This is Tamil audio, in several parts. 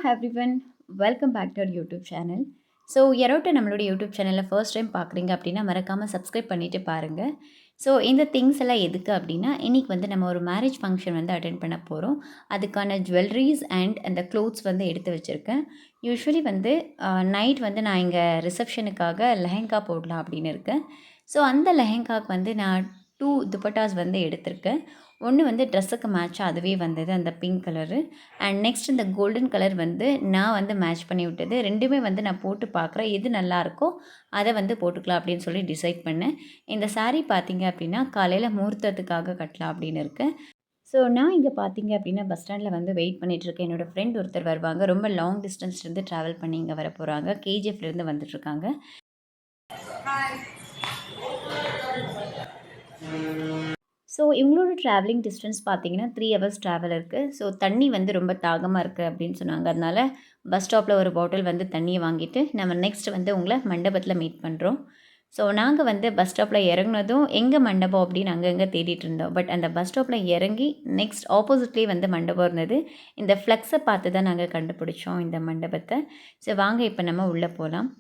Everyone, welcome back to our YouTube channel. So யாரோட்ட நம்மளோட யூடியூப் சேனலில் ஃபர்ஸ்ட் டைம் பார்க்குறீங்க அப்படின்னா மறக்காமல் சப்ஸ்கிரைப் பண்ணிவிட்டு பாருங்கள். ஸோ இந்த திங்ஸ் எல்லாம் எதுக்கு அப்படின்னா, இன்றைக்கி வந்து நம்ம ஒரு மேரேஜ் ஃபங்க்ஷன் வந்து அட்டென்ட் பண்ண போகிறோம். அதுக்கான ஜுவல்லரிஸ் அண்ட் அந்த க்ளோத்ஸ் வந்து எடுத்து வச்சுருக்கேன். யூஸ்வலி வந்து நைட் வந்து நான் இங்கே ரிசப்ஷனுக்காக லெஹெங்கா போடலாம் அப்படின்னு இருக்கேன். ஸோ அந்த லெஹெங்காவுக்கு வந்து நான் 2 துப்பட்டாஸ் வந்து எடுத்திருக்கேன். ஒன்று வந்து ட்ரெஸ்ஸுக்கு மேட்சாக அதுவே வந்தது, அந்த பிங்க் கலரு. அண்ட் நெக்ஸ்ட் இந்த கோல்டன் கலர் வந்து நான் வந்து மேட்ச் பண்ணி விட்டது. 2மே வந்து நான் போட்டு பார்க்குறேன். எது நல்லாயிருக்கோ அதை வந்து போட்டுக்கலாம் அப்படின்னு சொல்லி டிசைட் பண்ணேன். இந்த சாரீ பார்த்தீங்க அப்படின்னா காலையில் முகூர்த்தத்துக்காக கட்டலாம் அப்படின்னு இருக்கேன். ஸோ நான் இங்கே பார்த்தீங்க அப்படின்னா பஸ் ஸ்டாண்டில் வந்து வெயிட் பண்ணிகிட்ருக்கேன். என்னோடய ஃப்ரெண்ட் ஒருத்தர் வருவாங்க. ரொம்ப லாங் டிஸ்டன்ஸ்லேருந்து ட்ராவல் பண்ணி இங்கே வர போகிறாங்க. கேஜிஎஃப்லேருந்து வந்துட்டுருக்காங்க. ஸோ இவங்களோட ட்ராவலிங் டிஸ்டன்ஸ் பார்த்தீங்கன்னா 3 ஹவர்ஸ் ட்ராவல் இருக்குது. ஸோ தண்ணி வந்து ரொம்ப தாகமாக இருக்குது அப்படின்னு சொன்னாங்க. அதனால் பஸ் ஸ்டாப்பில் ஒரு பாட்டில் வந்து தண்ணியை வாங்கிட்டு நம்ம நெக்ஸ்ட் வந்து உங்களை மண்டபத்தில் மீட் பண்ணுறோம். ஸோ நாங்கள் வந்து பஸ் ஸ்டாப்பில் இறங்குனதும் எங்கே மண்டபம் அப்படின்னு அங்கங்கே தேடிட்டு இருந்தோம். பட் அந்த பஸ் ஸ்டாப்பில் இறங்கி நெக்ஸ்ட் ஆப்போசிட்லேயே வந்து மண்டபம் இருந்தது. இந்த ஃப்ளெக்ஸை பார்த்து தான் நாங்கள் கண்டுபிடிச்சோம் இந்த மண்டபத்தை. ஸோ வாங்க இப்போ நம்ம உள்ளே போகலாம்.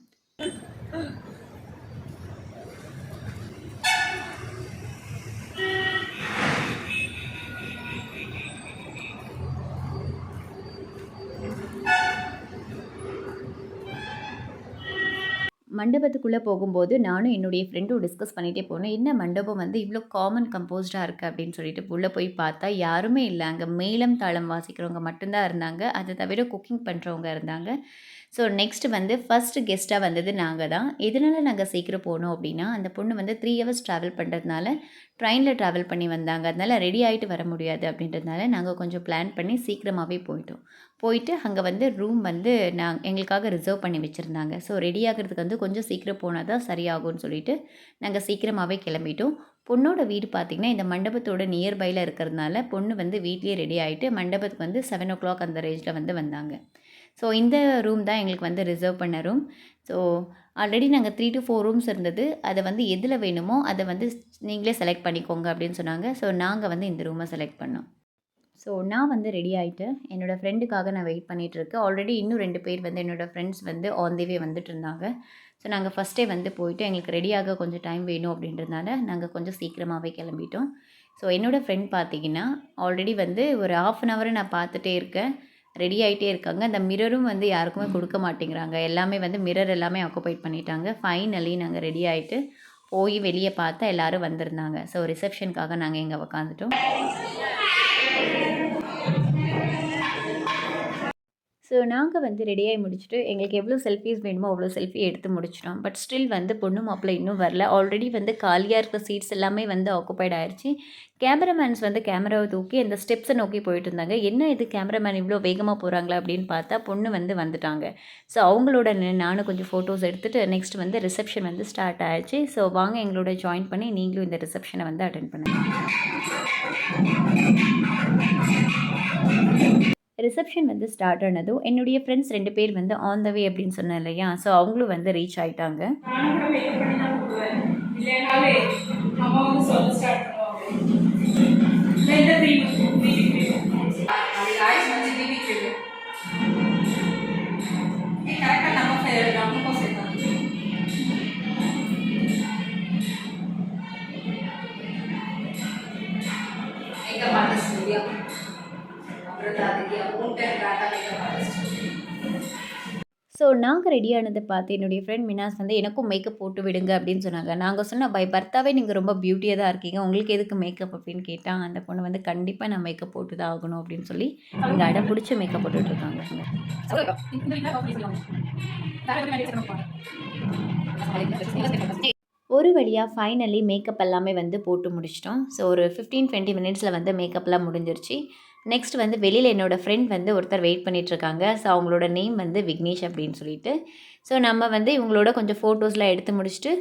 மண்டபத்துக்குள்ளே போகும்போது நானும் என்னுடைய ஃப்ரெண்டும் டிஸ்கஸ் பண்ணிகிட்டே போனோம். என்ன மண்டபம் வந்து இவ்வளோ காமன் கம்போஸ்டாக இருக்குது அப்படின்னு சொல்லிட்டு உள்ளே போய் பார்த்தா யாருமே இல்லை. அங்கே மேளம் தாளம் வாசிக்கிறவங்க மட்டும்தான் இருந்தாங்க. அதை தவிர குக்கிங் பண்ணுறவங்க இருந்தாங்க. ஸோ நெக்ஸ்ட் வந்து ஃபஸ்ட்டு கெஸ்ட்டாக வந்தது நாங்கள் தான். எதனால் நாங்கள் சீக்கிரம் போனோம் அப்படின்னா, அந்த பொண்ணு வந்து 3 ஹவர்ஸ் ட்ராவல் பண்ணுறதுனால ட்ரெயினில் ட்ராவல் பண்ணி வந்தாங்க. அதனால் ரெடி ஆகிட்டு வர முடியாது அப்படின்றதுனால நாங்கள் கொஞ்சம் பிளான் பண்ணி சீக்கிரமாகவே போயிட்டோம். போயிட்டு அங்கே வந்து ரூம் வந்து எங்களுக்காக ரிசர்வ் பண்ணி வச்சுருந்தாங்க. ஸோ ரெடி ஆகிறதுக்கு வந்து கொஞ்சம் சீக்கிரம் போனால் தான் சரியாகும்னு சொல்லிட்டு நாங்கள் சீக்கிரமாகவே கிளம்பிட்டோம். பொண்ணோட வீடு பார்த்திங்கன்னா இந்த மண்டபத்தோட நியர்பையில் இருக்கிறதுனால பொண்ணு வந்து வீட்லேயே ரெடி ஆகிட்டு மண்டபத்துக்கு வந்து 7 o'clock அந்த ரேஞ்சில் வந்து வந்தாங்க. ஸோ இந்த ரூம் தான் எங்களுக்கு வந்து ரிசர்வ் பண்ண ரூம். ஸோ ஆல்ரெடி நாங்கள் 3 to 4 ரூம்ஸ் இருந்தது. அதை வந்து எதில் வேணுமோ அதை வந்து நீங்களே செலக்ட் பண்ணிக்கோங்க அப்படின்னு சொன்னாங்க. ஸோ நாங்கள் வந்து இந்த ரூமை செலக்ட் பண்ணோம். ஸோ நான் வந்து ரெடி ஆகிட்டேன். என்னோடய ஃப்ரெண்டுக்காக நான் வெயிட் பண்ணிகிட்ருக்கேன். ஆல்ரெடி இன்னும் 2 பேர் வந்து என்னோடய ஃப்ரெண்ட்ஸ் வந்து ஆன் தி வே வந்துட்டு இருந்தாங்க. ஸோ நாங்கள் ஃபஸ்ட்டே வந்து போயிட்டு எங்களுக்கு ரெடியாக கொஞ்சம் டைம் வேணும் அப்படின்றதுனால நாங்கள் கொஞ்சம் சீக்கிரமாகவே கிளம்பிட்டோம். ஸோ என்னோடய ஃப்ரெண்ட் பார்த்திங்கன்னா ஆல்ரெடி வந்து ஒரு 1/2 hour நான் பார்த்துட்டே இருக்கேன். ரெடி ஆகிட்டே இருக்காங்க. அந்த மிரரும் வந்து யாருக்குமே கொடுக்க மாட்டேங்கிறாங்க. எல்லாமே வந்து மிரர் எல்லாமே ஆக்குபைட் பண்ணிட்டாங்க. ஃபைனலி நாங்கள் ரெடி ஆகிட்டு போய் வெளியே பார்த்தா எல்லோரும் வந்திருந்தாங்க. ஸோ ரிசப்ஷனுக்காக நாங்கள் இங்கே உக்காந்துட்டோம். ஸோ நாங்கள் வந்து ரெடியாகி முடிச்சுட்டு எங்களுக்கு எவ்வளோ செல்ஃபீஸ் வேணுமோ அவ்வளோ செல்ஃபி எடுத்து முடிச்சிட்டோம். பட் ஸ்டில் வந்து பொண்ணு மாப்பிள்ளை இன்னும் வரல. ஆல்ரெடி வந்து காலியாக இருக்கிற சீட்ஸ் எல்லாமே வந்து ஆக்குபைட் ஆயிடுச்சு. கேமராமேன்ஸ் வந்து கேமராவை தூக்கி அந்த ஸ்டெப்ஸை நோக்கி போயிட்டு இருந்தாங்க. என்ன இது கேமராமேன் இவ்வளோ வேகமாக போகிறாங்களா அப்படின்னு பார்த்தா பொண்ணு வந்து வந்துட்டாங்க. ஸோ அவங்களோட நானும் கொஞ்சம் ஃபோட்டோஸ் எடுத்துகிட்டு நெக்ஸ்ட் வந்து ரிசப்ஷன் வந்து ஸ்டார்ட் ஆயிடுச்சு. ஸோ வாங்க எங்களோட ஜாயின் பண்ணி நீங்களும் இந்த ரிசப்ஷனை வந்து அட்டென்ட் பண்ணுங்கள். ரிசப்ஷன் வந்து ஸ்டார்ட் ஆனதும் என்னுடைய ஃப்ரெண்ட்ஸ் 2 பேர் வந்து ஆன் த வே அப்படின்னு சொன்னேன் இல்லையா? ஸோ அவங்களும் வந்து ரீச் ஆகிட்டாங்க. ஸோ நாங்கள் ரெடியானதை பார்த்து என்னுடைய ஃப்ரெண்ட் மினாஸ் வந்து எனக்கும் மேக்கப் போட்டு விடுங்க அப்படின்னு சொன்னாங்க. நாங்கள் சொன்ன பர்த்தாவே நீங்கள் ரொம்ப பியூட்டியாக தான் இருக்கீங்க, உங்களுக்கு எதுக்கு மேக்கப் அப்படின்னு கேட்டால் அந்த பொண்ணு வந்து கண்டிப்பாக நான் மேக்கப் போட்டு தான் ஆகணும் அப்படின்னு சொல்லி இங்கே அடம் பிடிச்சி மேக்கப் போட்டுட்ருக்காங்க. ஒரு வழியாக ஃபைனலி மேக்கப் எல்லாமே வந்து போட்டு முடிச்சிட்டோம். ஸோ ஒரு 15-20 மினிட்ஸில் வந்து மேக்கப்லாம் முடிஞ்சிருச்சு. நெக்ஸ்ட் வந்து வெளியில் என்னோடய ஃப்ரெண்ட் வந்து ஒருத்தர் வெயிட் பண்ணிகிட்ருக்காங்க. ஸோ அவங்களோட நேம் வந்து விக்னேஷ் அப்படின்னு சொல்லிட்டு. ஸோ நம்ம வந்து இவங்களோட கொஞ்சம் ஃபோட்டோஸ்லாம் எடுத்து முடிச்சுட்டு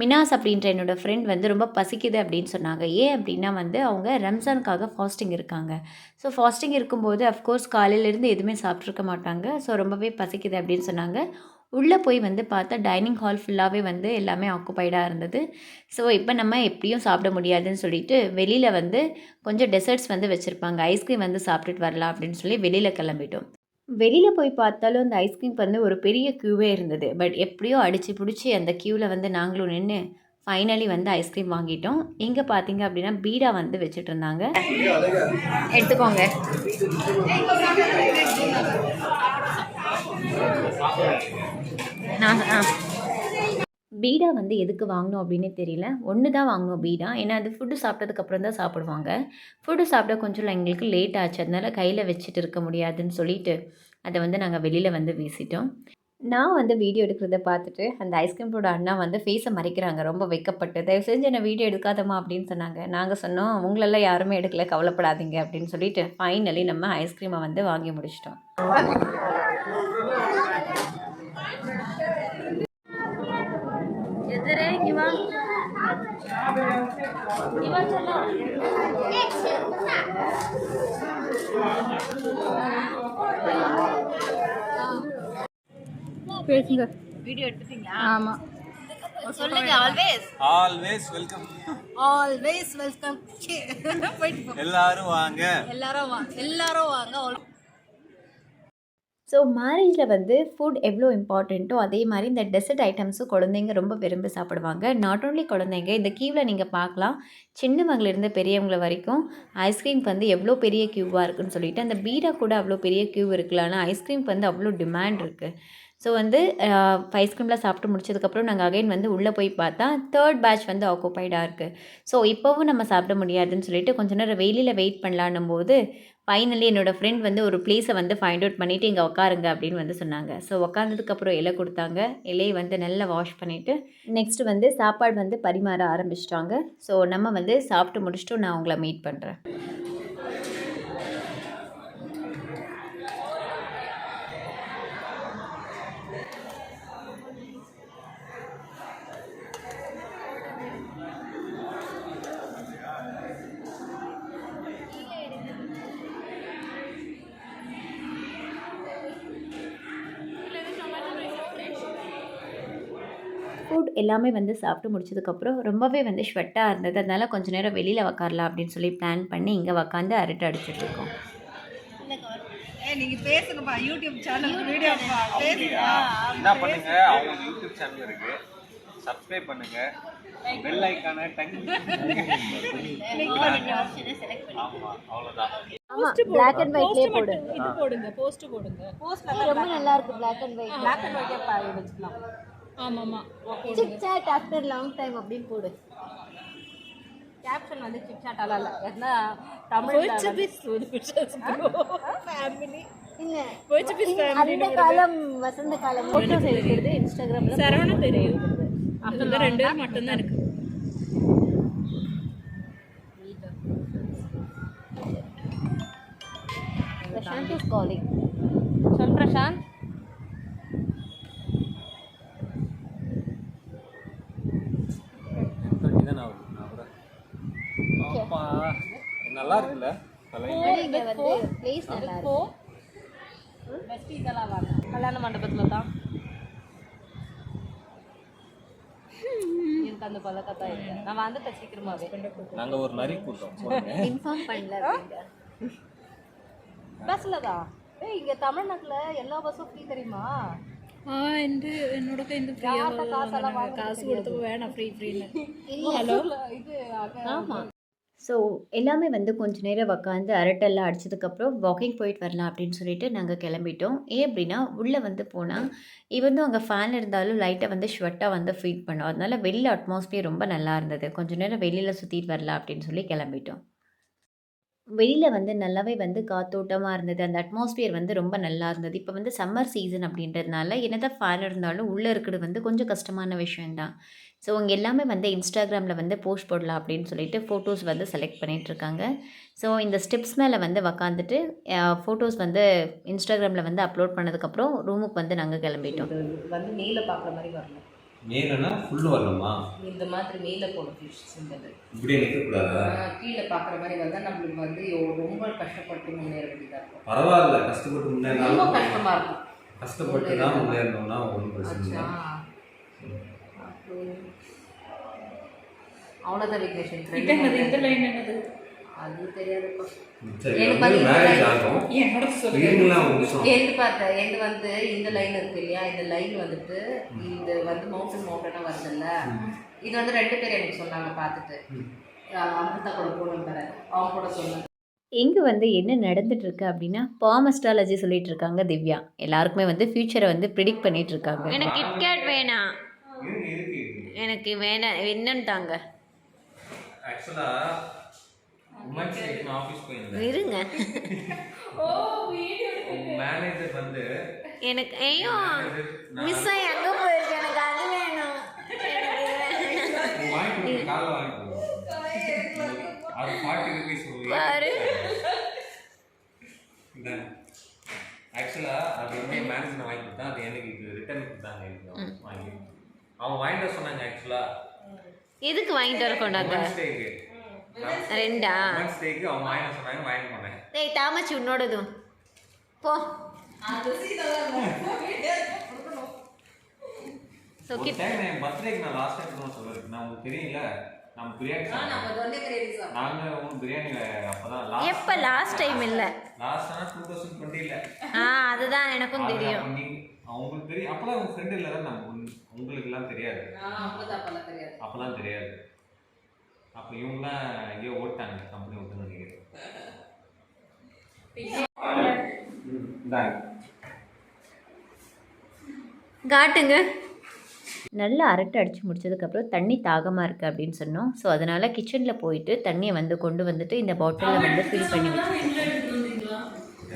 மினாஸ் அப்படின்ற என்னோடய ஃப்ரெண்ட் வந்து ரொம்ப பசிக்குது அப்படின்னு சொன்னாங்க. ஏன் அப்படின்னா வந்து அவங்க ரம்ஜானுக்காக ஃபாஸ்டிங் இருக்காங்க. ஸோ ஃபாஸ்டிங் இருக்கும்போது அஃப்கோர்ஸ் காலையிலேருந்து எதுவுமே சாப்பிட்ருக்க மாட்டாங்க. ஸோ ரொம்பவே பசிக்குது அப்படின்னு சொன்னாங்க. உள்ளே போய் வந்து பார்த்தா டைனிங் ஹால் ஃபுல்லாகவே வந்து எல்லாமே ஆக்குபைடாக இருந்தது. ஸோ இப்போ நம்ம எப்படியும் சாப்பிட முடியாதுன்னு சொல்லிட்டு வெளியில் வந்து கொஞ்சம் டெசர்ட்ஸ் வந்து வச்சுருப்பாங்க. ஐஸ்கிரீம் வந்து சாப்பிட்டுட்டு வரலாம் அப்படின்னு சொல்லி வெளியில் கிளம்பிட்டோம். வெளியில போய் பார்த்தாலும் அந்த ஐஸ்கிரீம்க்கு வந்து ஒரு பெரிய க்யூவே இருந்தது. பட் எப்படியோ அடிச்சு புடிச்சு அந்த க்யூல வந்து நாங்களும் நின்னு, ஃபைனலி வந்து ஐஸ்கிரீம் வாங்கிட்டோம். எங்க பார்த்தீங்க அப்படின்னா, பீடா வந்து வச்சுட்டுருந்தாங்க. எடுத்துக்கோங்க. நான் பீடா வந்து எதுக்கு வாங்கினோம் அப்படின்னே தெரியல. ஒண்ணு தான் வாங்கினோம் பீடா. ஏன்னா அது ஃபுட்டு சாப்பிட்டதுக்கப்புறம் தான் சாப்பிடுவாங்க. ஃபுட்டு சாப்பிட கொஞ்சம் எங்களுக்கு லேட் ஆச்சு. அதனால கையில வச்சுட்டு இருக்க முடியாதுன்னு சொல்லிட்டு, அத வந்து நாங்க வெளியில வந்து வீசிட்டோம். நான் வந்து வீடியோ எடுக்கிறத பார்த்துட்டு, அந்த ஐஸ்கிரீமோட அண்ணா வந்து ஃபேஸ மறைக்கிறாங்க ரொம்ப வெட்கப்பட்டு. "தயவு செஞ்சு என்ன வீடியோ எடுக்காதம்மா" அப்படின்னு சொன்னாங்க. நாங்க சொன்னோம், "உங்களெல்லாம் யாருமே எடுக்கல கவலைப்படாதீங்க" அப்படின்னு சொல்லிட்டு, ஃபைனலி நம்ம ஐஸ்கிரீம வந்து வாங்கி முடிச்சுட்டோம். எதிரே இங்க வா. இங்க வா செல்லம். பேசுங்க. வீடியோ எடுத்துட்டீங்களா? ஆமா. சொல்லுங்க. Always welcome. Always welcome. எல்லாரும் வாங்க. எல்லாரும் வாங்க. ஸோ மேரேஜில் வந்து ஃபுட் எவ்வளோ இம்பார்ட்டண்ட்டோ அதே மாதிரி இந்த டெசர்ட் ஐட்டம்ஸும் குழந்தைங்க ரொம்ப விரும்பி சாப்பிடுவாங்க. நாட் ஓன்லி குழந்தைங்க, இந்த கியூவில் நீங்கள் பார்க்கலாம், சின்னவங்கலேருந்து பெரியவங்கள வரைக்கும் ஐஸ்கிரீம்க்கு வந்து எவ்வளோ பெரிய கியூவாக இருக்குன்னு சொல்லிட்டு, அந்த பீடா கூட அவ்வளோ பெரிய கியூ இருக்குல்ல, ஆனால் ஐஸ்கிரீம்க்கு வந்து அவ்வளோ டிமாண்ட் இருக்குது. ஸோ வந்து ஐஸ்கிரீம்லாம் சாப்பிட்டு முடிச்சதுக்கப்புறம் நாங்கள் அகைன் வந்து உள்ளே போய் பார்த்தா 3rd பேட்ச் வந்து ஆக்குபைடாக இருக்குது. ஸோ இப்போவும் நம்ம சாப்பிட முடியாதுன்னு சொல்லிட்டு கொஞ்ச நேரம் வெளியில் வெயிட் பண்ணலான்னும் போது ஃபைனலி என்னோடய ஃப்ரெண்ட் வந்து ஒரு ப்ளேஸை வந்து ஃபைண்ட் அவுட் பண்ணிவிட்டு இங்கே உட்காருங்க அப்படின்னு வந்து சொன்னாங்க. ஸோ உட்காந்ததுக்கப்புறம் இலை கொடுத்தாங்க. இலையை வந்து நல்லா வாஷ் பண்ணிவிட்டு நெக்ஸ்ட்டு வந்து சாப்பாடு வந்து பரிமாற ஆரம்பிச்சிட்டாங்க. ஸோ நம்ம வந்து சாப்பிட்டு முடிச்சுட்டு நான் உங்களை மீட் பண்ணுறேன். ஃபுட் எல்லாமே வந்து சாப்பிட்டு முடிச்சதுக்கப்புறம் ரொம்பவே வந்து ஸ்வெட்டாக இருந்தது. அதனால் கொஞ்சம் நேரம் வெளியில் உக்காரலாம் அப்படின்னு சொல்லி பிளான் பண்ணி இங்கே உக்காந்து அரட்டை அடிச்சிட்ருக்கோம். நீங்க பேசுங்கப்பா, யூடியூப் சேனல் வீடியோ என்ன பண்ணுங்க, அவங்க யூடியூப் சேனல் இருக்கு, சப்ஸ்கிரைப் பண்ணுங்க, பெல் ஐகானை டங் ஆமா அவ்வளவுதான். ஆமா, Black and Whiteலயே போடு. இது போடுங்க, போஸ்ட் போடுங்க. போஸ்ட்ல ரொம்ப நல்லா இருக்கு Black and White. Black and White பாரு வெச்சுக்கலாம். ஆமாமா. Chit chat after long time அப்படின்னு போடு. கேப்ஷன் வந்து சிட் சாட் அல்ல. ஏன்னா தமிழ்ல ஃபேமிலி இல்ல போர்ச்சுகீஸ் ஃபேமிலி அந்த காலம் வசந்த காலம் போட்டோஸ் எடுக்கிறது இன்ஸ்டாகிராம்ல சரவண தெரியும். அப்பதான் ரெண்டு பேர் மட்டும் தான் இருக்கு. Prashanth is calling. சொல் பிரசாந்த். நல்லா இருக்குல்ல இங்க வந்து பிளேஸ் நல்லா இருக்கு. பெஸ்ட் இதெல்லாம் வாங்க. கல்யாண மண்டபத்துல தான் எனக்கு அந்த பழக்கத்தான் இல்லை. நான் வந்து சீக்கிரமாவே நாங்க ஒரு நரி கூட்டம் இன்ஃபார்ம் பண்ணல. பஸ்ல தான். இங்க தமிழ்நாட்டுல எல்லா பஸ்ஸும் ஃப்ரீ தெரியுமா? என்னோட இந்த காசு கொடுத்து வேணாம் ஃப்ரீ ஃப்ரீன்னு. ஹலோ இது ஆமாம். ஸோ எல்லாமே வந்து கொஞ்ச நேரம் உக்காந்து அரட்டெல்லாம் அடிச்சதுக்கப்புறம் வாக்கிங் போயிட்டு வரலாம் அப்படின்னு சொல்லிட்டு நாங்கள் கிளம்பிட்டோம். ஏன் அப்படின்னா உள்ளே வந்து போனால் ஈவன் அங்கே ஃபேன் இருந்தாலும் லைட்டாக வந்து ஸ்வெட்டாக வந்து ஃபீல் பண்ணோம். அதனால வெளியில் அட்மாஸ்பியர் ரொம்ப நல்லா இருந்தது. கொஞ்ச நேரம் வெளியில் சுற்றிட்டு வரலாம் அப்படின்னு சொல்லி கிளம்பிட்டோம். வெளியில் வந்து நல்லாவே வந்து காத்தோட்டமாக இருந்தது. அந்த அட்மாஸ்பியர் வந்து ரொம்ப நல்லா இருந்தது. இப்போ வந்து சம்மர் சீசன் அப்படின்றதுனால என்னதான் ஃபேன் இருந்தாலும் உள்ளே இருக்கிறது வந்து கொஞ்சம் கஷ்டமான விஷயந்தான். ஸோ இங்கே எல்லாமே வந்து இன்ஸ்டாகிராமில் வந்து போஸ்ட் போடலாம் அப்படின்னு சொல்லிட்டு ஃபோட்டோஸ் வந்து செலக்ட் பண்ணிகிட்ருக்காங்க. ஸோ இந்த ஸ்டெப்ஸ் மேலே வந்து உக்காந்துட்டு ஃபோட்டோஸ் வந்து இன்ஸ்டாகிராமில் வந்து அப்லோட் பண்ணதுக்கப்புறம் ரூமுக்கு வந்து நாங்கள் கிளம்பிட்டோம். வந்து மேலே பார்க்குற மாதிரி வரணும். மேலனா ஃபுல்லு வரணுமா? இந்த மாதிரி மேலே போகணும் ஃபிஷ் சிந்தது. இப்படியே நிற்கக்கூடாதா? கீழே பார்க்குற மாதிரி வந்தால் நம்மளுக்கு வந்து ரொம்ப கஷ்டப்பட்டு முன்னேற வேண்டியதாக இருக்கும். பரவாயில்ல, கஷ்டப்பட்டு முன்னேறினாலும் ரொம்ப கஷ்டமாக இருக்கும். கஷ்டப்பட்டு தான் முன்னேறணும்னா ஒன்றும் பிரச்சனை இல்லை. அவ்வளோதான் விக்னேஷன். இந்த லைன் என்னது? அது தெரியாதுப்பா. சரி எனக்கு வந்து வந்து மேரேஜ் ஆகும் இருங்களா ஒரு நிமிஷம் எந்த பார்த்தேன் எந்த வந்து இந்த லைன் இருக்கு இல்லையா, இந்த லைன் வந்துட்டு இது வந்து மவுண்டனாக வருதுல்ல, இது வந்து 2 பேர் எனக்கு சொன்னாங்க பார்த்துட்டு. அமிர்தா கூட போகணும் பாரு, அவங்க கூட சொன்னாங்க. இங்கே வந்து என்ன நடந்துட்டு இருக்கு அப்படின்னா பாமஸ்ட்ராலஜி சொல்லிட்டு இருக்காங்க திவ்யா. எல்லாருக்குமே வந்து ஃப்யூச்சரை வந்து ப்ரிடிக்ட் பண்ணிட்டு இருக்காங்க. எனக்கு கிட்கேட் வேணாம், இருக்கு எனக்கு வேணாம், என்னன்னு தாங்க ஆக்சுவலா உமன்ஸ் டேக்கு ஆஃபீஸ் போயிருந்தேன். இருங்க. மேனேஜர் வந்து எனக்கு ஐயோ மிஸ் ஆகி அங்கே போயிருக்கு, எனக்கு அது வேணும். வாங்கி காலை வாங்கி அது 40 ருபீஸ் பாரு. ஆக்சுவலா அது வந்து மேனேஜர் வாங்கி கொடுத்தா அது எனக்கு ரிட்டர்ன் கொடுத்தாங்க. வாங்கி அவங்க வாங்கிட்டு சொன்னாங்க. ஆக்சுவலா எதுக்கு வாங்கிட்டு வர கொண்டாங்க? ஸ்டேக்கு 2 ஸ்டேக்கு அவங்க வாங்கிட்டு சொன்னாங்க, வாங்கி போனேன். டேய் தாமச்சி உன்னோடதும் போ. ஸோ ஒரு டைம் என் பர்த்டேக்கு நான் லாஸ்ட் டைம் தான் சொல்லுவேன். நான் உங்களுக்கு தெரியல, நம்ம பிரியாணி நாங்கள் உங்களுக்கு பிரியாணி அப்போதான் எப்போ லாஸ்ட் டைம் இல்லை, லாஸ்ட் ஆனால் 2020 அதுதான் எனக்கும் தெரியும். அவங்களுக்கு தெரியும். அப்போலாம் உங்கள் ஃப்ரெண்டு இல்லை தான் நம்ம உங்களுக்குலாம் தெரியாது. அப்போலாம் தெரியாது. அப்போ இவங்களாம் எங்கேயோ ஓட்டாங்க, கம்பெனி ஓட்டுன்னு நினைக்கிறேன். காட்டுங்க. நல்லா அரட்டை அடித்து முடிச்சதுக்கப்புறம் தண்ணி தாகமாக இருக்குது அப்படின்னு சொன்னோம். ஸோ அதனால் கிச்சனில் போயிட்டு தண்ணியை வந்து கொண்டு வந்துட்டு இந்த பாட்டிலில் வந்து ஃபில் பண்ணி வச்சுருக்கோம்.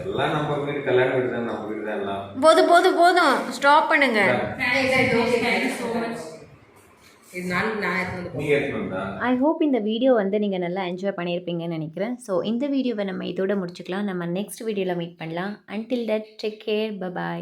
எல்லாம் நம்ம வீடு கல்யாணம் வீடு தான், நம்ம வீடு தான் எல்லாம். போதும் போதும் போதும், ஸ்டாப் பண்ணுங்க. ஐ ஹோப் இந்த வீடியோ வந்து நீங்கள் நல்லா என்ஜாய் பண்ணியிருப்பீங்கன்னு நினைக்கிறேன். ஸோ இந்த வீடியோவை நம்ம இதோட முடிச்சுக்கலாம். நம்ம நெக்ஸ்ட் வீடியோவில் மீட் பண்ணலாம். Until that take care, by.